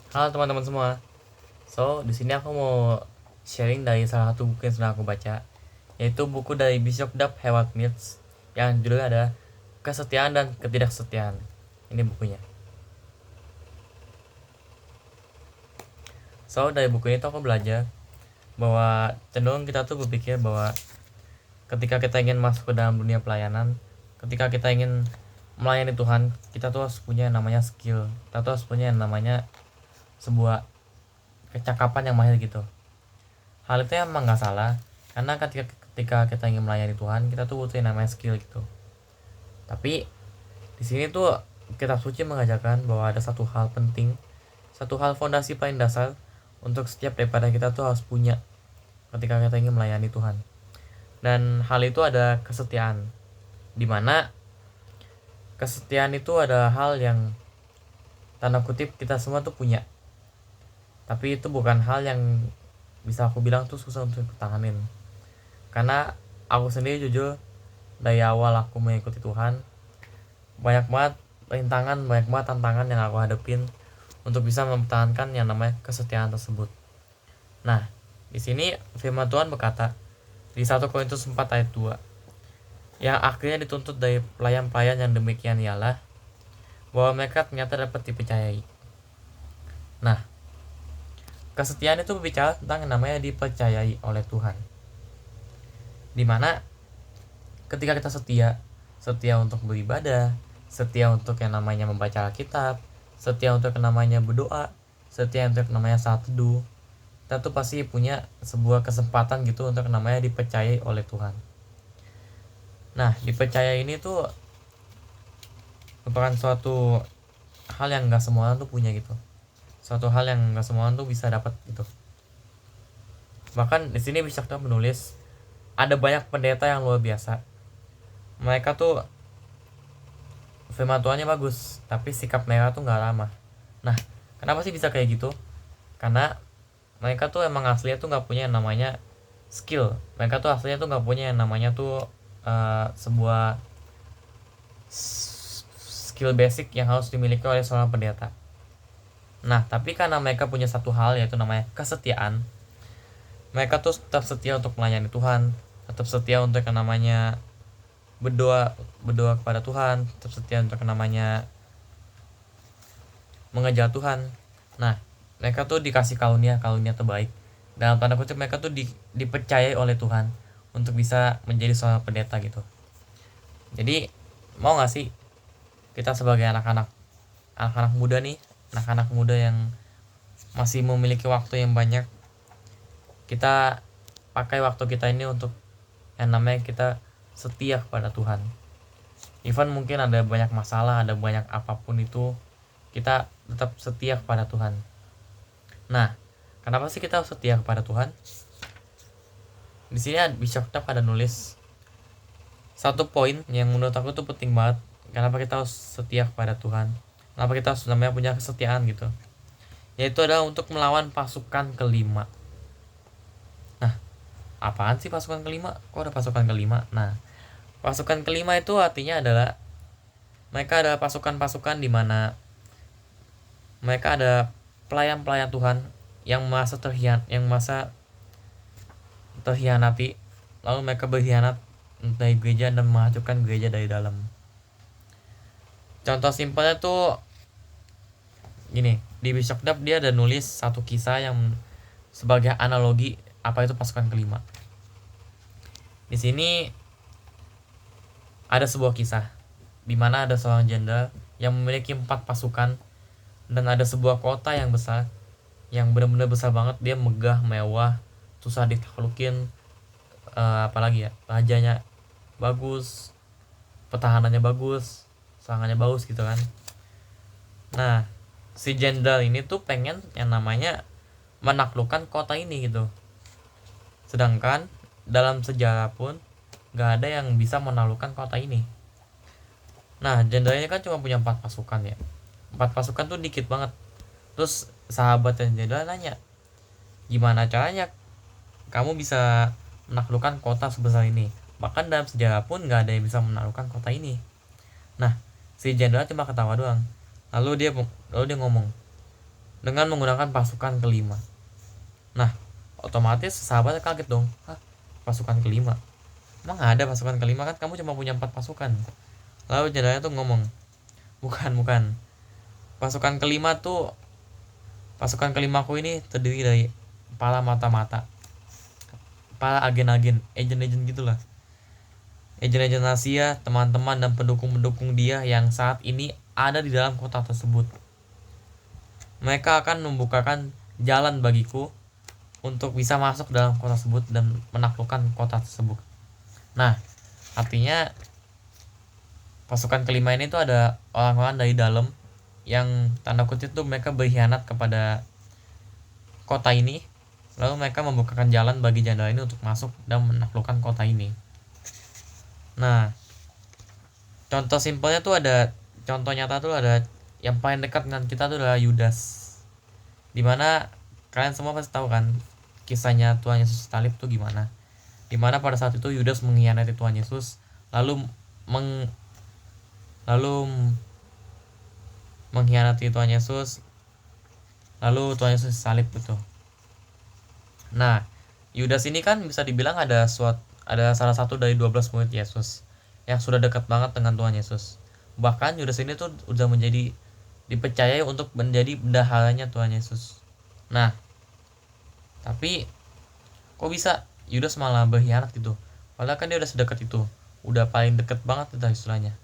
Halo teman-teman semua. Di sini aku mau sharing dari salah satu buku yang sudah aku baca, yaitu buku dari Bishop Dub Heward Mills yang judulnya ada Kesetiaan dan Ketidaksetiaan. Ini bukunya. Dari buku ini tuh aku belajar bahwa cenderung kita tuh berpikir bahwa ketika kita ingin masuk ke dalam dunia pelayanan, ketika kita ingin melayani Tuhan, kita tuh harus punya yang namanya skill. Kita tuh harus punya yang namanya sebuah kecakapan yang mahir gitu. Hal itu emang nggak salah, karena ketika kita ingin melayani Tuhan, kita tuh butuh yang namanya skill gitu. Tapi di sini tuh kitab suci mengajarkan bahwa ada satu hal penting, satu hal fondasi paling dasar untuk setiap daripada kita tuh harus punya ketika kita ingin melayani Tuhan. Dan hal itu ada kesetiaan, dimana kesetiaan itu ada hal yang tanda kutip kita semua tuh punya, tapi itu bukan hal yang bisa aku bilang tuh susah untuk pertahanin. Karena aku sendiri jujur dari awal aku mengikuti Tuhan, banyak banget rintangan, banyak banget tantangan yang aku hadapin untuk bisa mempertahankan yang namanya kesetiaan tersebut. Nah, di sini firman Tuhan berkata di 1 Korintus 4 ayat 2, yang akhirnya dituntut dari pelayan-pelayan yang demikian ialah bahwa mereka ternyata dapat dipercayai. Nah, kesetiaan itu berbicara tentang yang namanya dipercayai oleh Tuhan, dimana ketika kita setia untuk beribadah, setia untuk yang namanya membaca Alkitab, setia untuk yang namanya berdoa, setia untuk yang namanya saat teduh, kita tuh pasti punya sebuah kesempatan gitu untuk yang namanya dipercayai oleh Tuhan. Nah, dipercaya ini tuh merupakan suatu hal yang nggak semua orang tuh punya gitu, suatu hal yang nggak semua orang tuh bisa dapat gitu. Bahkan di sini bisa kita menulis ada banyak pendeta yang luar biasa, mereka tuh firman Tuhannya bagus, tapi sikap mereka tuh nggak ramah. Nah, kenapa sih bisa kayak gitu? Karena mereka tuh emang aslinya tuh nggak punya yang namanya skill. Mereka tuh aslinya tuh nggak punya yang namanya tuh sebuah skill basic yang harus dimiliki oleh seorang pendeta. Nah, tapi karena mereka punya satu hal, yaitu namanya kesetiaan, mereka tuh tetap setia untuk melayani Tuhan, tetap setia untuk yang namanya berdoa kepada Tuhan, tetap setia untuk yang namanya mengejar Tuhan. Nah, mereka tuh dikasih karunia terbaik. Dalam tanda kutip mereka tuh dipercayai oleh Tuhan untuk bisa menjadi seorang pendeta gitu. Jadi mau gak sih kita sebagai anak-anak muda nih, anak-anak muda yang masih memiliki waktu yang banyak, kita pakai waktu kita ini untuk yang namanya kita setia kepada Tuhan. Even mungkin ada banyak masalah, ada banyak apapun itu, kita tetap setia kepada Tuhan. Nah, kenapa sih kita harus setia kepada Tuhan? Di sini Bishop Dub ada nulis satu poin yang menurut aku tuh penting banget. Kenapa kita harus setia kepada Tuhan? Kenapa kita harus namanya punya kesetiaan gitu? Yaitu adalah untuk melawan pasukan kelima. Nah, apaan sih pasukan kelima? Kok ada pasukan kelima? Nah, pasukan kelima itu artinya adalah mereka adalah pasukan-pasukan di mana mereka ada pelayan-pelayan Tuhan yang merasa terhianati, lalu mereka berkhianat dari gereja dan menghancurkan gereja dari dalam. Contoh simpelnya tuh gini, di Bishop Dub dia ada nulis satu kisah yang sebagai analogi apa itu pasukan kelima. Di sini ada sebuah kisah di mana ada seorang jenderal yang memiliki 4 pasukan dan ada sebuah kota yang besar, yang benar-benar besar banget, dia megah, mewah, susah ditaklukin, apalagi ya, rajanya bagus, pertahanannya bagus, serangannya bagus gitu kan. Nah, si jenderal ini tuh pengen yang namanya menaklukkan kota ini gitu. Sedangkan dalam sejarah pun gak ada yang bisa menaklukkan kota ini. Nah, jenderalnya kan cuma punya 4 pasukan ya. 4 pasukan tuh dikit banget. Terus sahabat dan jenderal nanya, gimana caranya kamu bisa menaklukkan kota sebesar ini? Bahkan dalam sejarah pun gak ada yang bisa menaklukkan kota ini. Nah, si jenderal cuma ketawa doang. Lalu dia ngomong, dengan menggunakan pasukan kelima. Nah, otomatis sahabatnya kaget dong. Hah, pasukan kelima? Emang ada pasukan kelima? Kan kamu cuma punya 4 pasukan. Lalu jenderalnya tuh ngomong, bukan. Pasukan kelima tuh, pasukan kelimaku ini terdiri dari kepala mata-mata, kepala agen-agen, agen-agen gitulah. Agen-agen Asia, teman-teman dan pendukung-pendukung dia yang saat ini ada di dalam kota tersebut. Mereka akan membukakan jalan bagiku untuk bisa masuk dalam kota tersebut dan menaklukkan kota tersebut. Nah, artinya pasukan kelima ini tuh ada orang-orang dari dalam yang tanda kutip tuh mereka berkhianat kepada kota ini, lalu mereka membukakan jalan bagi jenderal ini untuk masuk dan menaklukkan kota ini. Nah, contoh simpelnya tuh ada, contoh nyata tuh ada yang paling dekat dengan kita tuh adalah Yudas. Dimana kalian semua pasti tahu kan kisahnya Tuhan Yesus salib tuh gimana. Dimana pada saat itu Yudas mengkhianati Tuhan Yesus, lalu mengkhianati Tuhan Yesus, lalu Tuhan Yesus salib gitu. Nah, Yudas ini kan bisa dibilang ada salah satu dari 12 murid Yesus yang sudah dekat banget dengan Tuhan Yesus. Bahkan Yudas ini tuh udah dipercayai untuk menjadi bendaharanya Tuhan Yesus. Nah, tapi kok bisa Yudas malah berkhianat gitu? Padahal kan dia udah sedekat itu, udah paling deket banget itu istilahnya.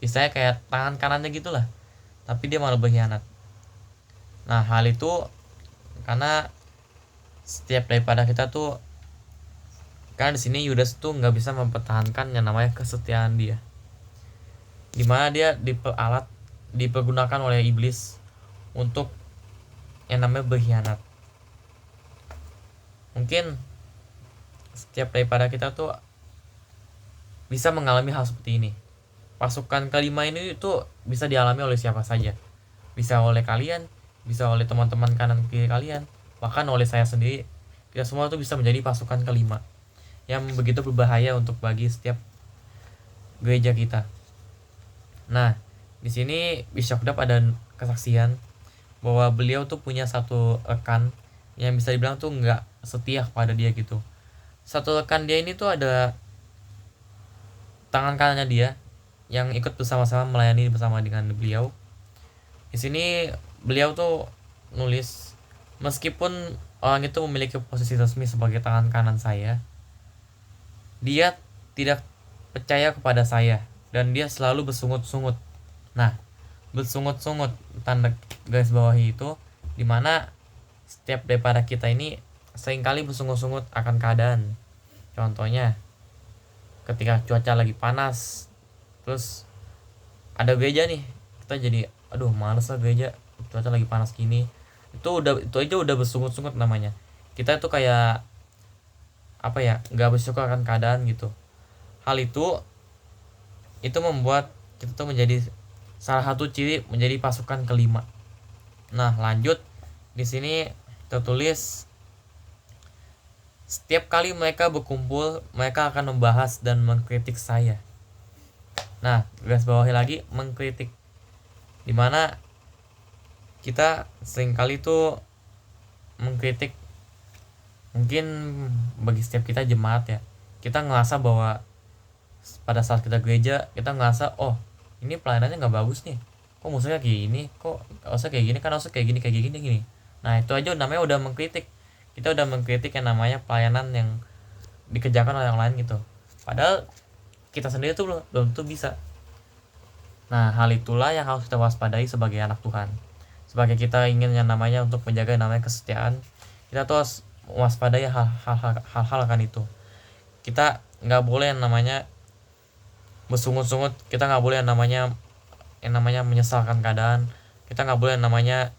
Istilahnya kayak tangan kanannya gitulah. Tapi dia malah berkhianat. Nah, hal itu karena setiap daripada kita tuh, karena di sini Yudas tuh nggak bisa mempertahankan yang namanya kesetiaan dia, dimana dia dipergunakan oleh iblis untuk yang namanya berkhianat. Mungkin setiap daripada kita tuh bisa mengalami hal seperti ini. Pasukan kelima ini tuh bisa dialami oleh siapa saja. Bisa oleh kalian, bisa oleh teman-teman kanan kiri kalian, bahkan oleh saya sendiri. Kita semua tuh bisa menjadi pasukan kelima yang begitu berbahaya untuk bagi setiap gereja kita. Nah, di sini Bishop Dap ada kesaksian bahwa beliau tuh punya satu rekan yang bisa dibilang tuh nggak setia pada dia gitu. Satu rekan dia ini tuh ada tangan kanannya dia yang ikut bersama-sama melayani bersama dengan beliau. Di sini beliau tuh nulis, meskipun orang itu memiliki posisi resmi sebagai tangan kanan saya, dia tidak percaya kepada saya dan dia selalu bersungut-sungut. Nah, bersungut-sungut tanda garis bawahi itu dimana setiap daripada kita ini seringkali bersungut-sungut akan keadaan. Contohnya ketika cuaca lagi panas, terus ada gereja nih, kita jadi aduh males lah gereja, cuaca lagi panas gini. Itu aja udah bersungut-sungut namanya. Kita tuh kayak apa ya, nggak bersyukur akan keadaan gitu. Hal itu membuat kita tuh menjadi salah satu ciri menjadi pasukan kelima. Nah, lanjut di sini tertulis, setiap kali mereka berkumpul, mereka akan membahas dan mengkritik saya. Nah, garis bawahi lagi, mengkritik. Dimana kita seringkali tuh mengkritik, mungkin bagi setiap kita jemaat ya, kita ngerasa bahwa pada saat kita gereja, kita ngerasa oh ini pelayanannya nggak bagus nih, kok musuhnya kayak gini, kok harusnya kayak gini, kan harusnya kayak gini. Nah, itu aja namanya udah mengkritik. Kita udah mengkritik yang namanya pelayanan yang dikerjakan oleh orang lain gitu, padahal kita sendiri tuh belum tuh bisa. Nah, hal itulah yang harus kita waspadai sebagai anak Tuhan. Sebagai kita ingin yang namanya untuk menjaga yang namanya kesetiaan, kita tuh harus waspadai hal-hal akan itu. Kita nggak boleh yang namanya bersungut-sungut, kita nggak boleh yang namanya menyesalkan keadaan, kita nggak boleh yang namanya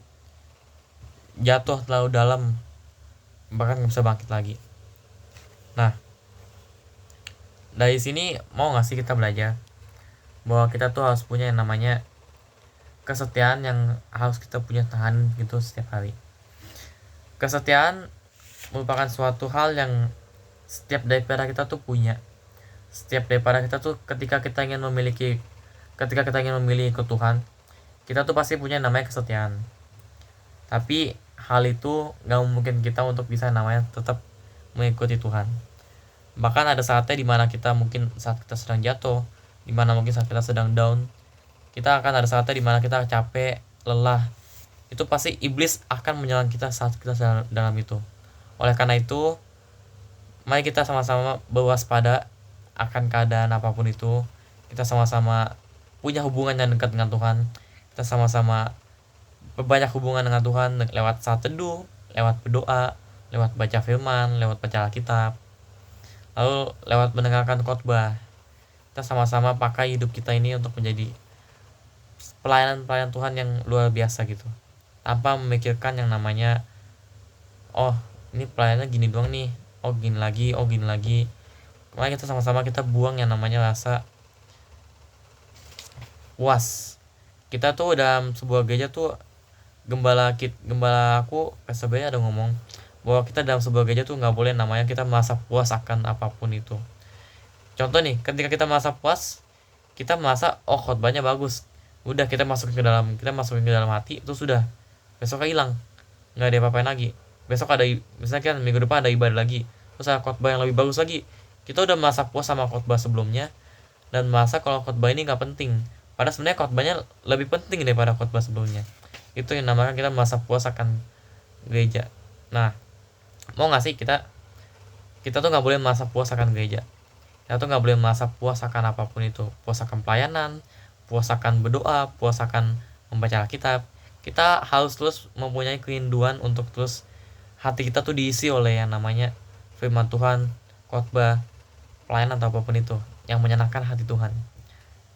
jatuh terlalu dalam bahkan nggak bisa bangkit lagi. Nah, dari sini mau nggak sih kita belajar bahwa kita tuh harus punya yang namanya kesetiaan yang harus kita punya tahan gitu setiap hari. Kesetiaan merupakan suatu hal yang setiap daripada kita tuh punya. Setiap daripada kita tuh ketika kita ingin memilih ke Tuhan, kita tuh pasti punya namanya kesetiaan. Tapi hal itu gak mungkin kita untuk bisa namanya tetap mengikuti Tuhan. Bahkan ada saatnya dimana kita mungkin saat kita sedang jatuh, dimana mungkin saat kita sedang down, kita akan ada saatnya dimana kita capek, lelah. Itu pasti iblis akan menyerang kita saat kita sedang dalam itu. Oleh karena itu, mari kita sama-sama berwaspada akan keadaan apapun itu. Kita sama-sama punya hubungan yang dekat dengan Tuhan. Kita sama-sama berbanyak hubungan dengan Tuhan lewat saat teduh, lewat berdoa, lewat baca firman, lewat baca Alkitab, lalu lewat mendengarkan khotbah. Kita sama-sama pakai hidup kita ini untuk menjadi pelayanan Tuhan yang luar biasa gitu, tanpa memikirkan yang namanya oh ini pelayanannya gini doang nih, oh gini lagi, oh gini lagi. Mari kita sama-sama kita buang yang namanya rasa puas. Kita tuh dalam sebuah gereja tuh gembala aku sebenarnya ada ngomong bahwa kita dalam sebuah gereja tuh nggak boleh namanya kita merasa puas akan apapun itu. Contoh nih, ketika kita merasa puas, kita merasa oh khotbahnya bagus, udah kita masukin ke dalam hati itu sudah, besoknya hilang, nggak ada apa-apain lagi. Besok ada misalnya kan minggu depan ada ibadah lagi, terus ada khotbah yang lebih bagus lagi, kita udah merasa puas sama khotbah sebelumnya dan merasa kalau khotbah ini nggak penting, padahal sebenarnya khotbahnya lebih penting daripada khotbah sebelumnya. Itu yang namanya kita merasa puas akan gereja. Nah, mau nggak sih kita tuh nggak boleh merasa puas akan gereja. Kita tuh nggak boleh merasa puas akan apapun itu, puas akan pelayanan, puas akan berdoa, puas akan membaca Alkitab. Kita harus terus mempunyai kerinduan untuk terus hati kita tuh diisi oleh yang namanya firman Tuhan, khotbah, pelayanan atau apapun itu yang menyenangkan hati Tuhan.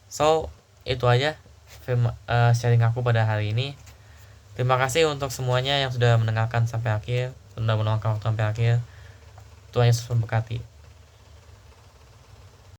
So itu aja sharing aku pada hari ini. Terima kasih untuk semuanya yang sudah mendengarkan sampai akhir, sudah menonton sampai akhir. Tuhan Yesus memberkati.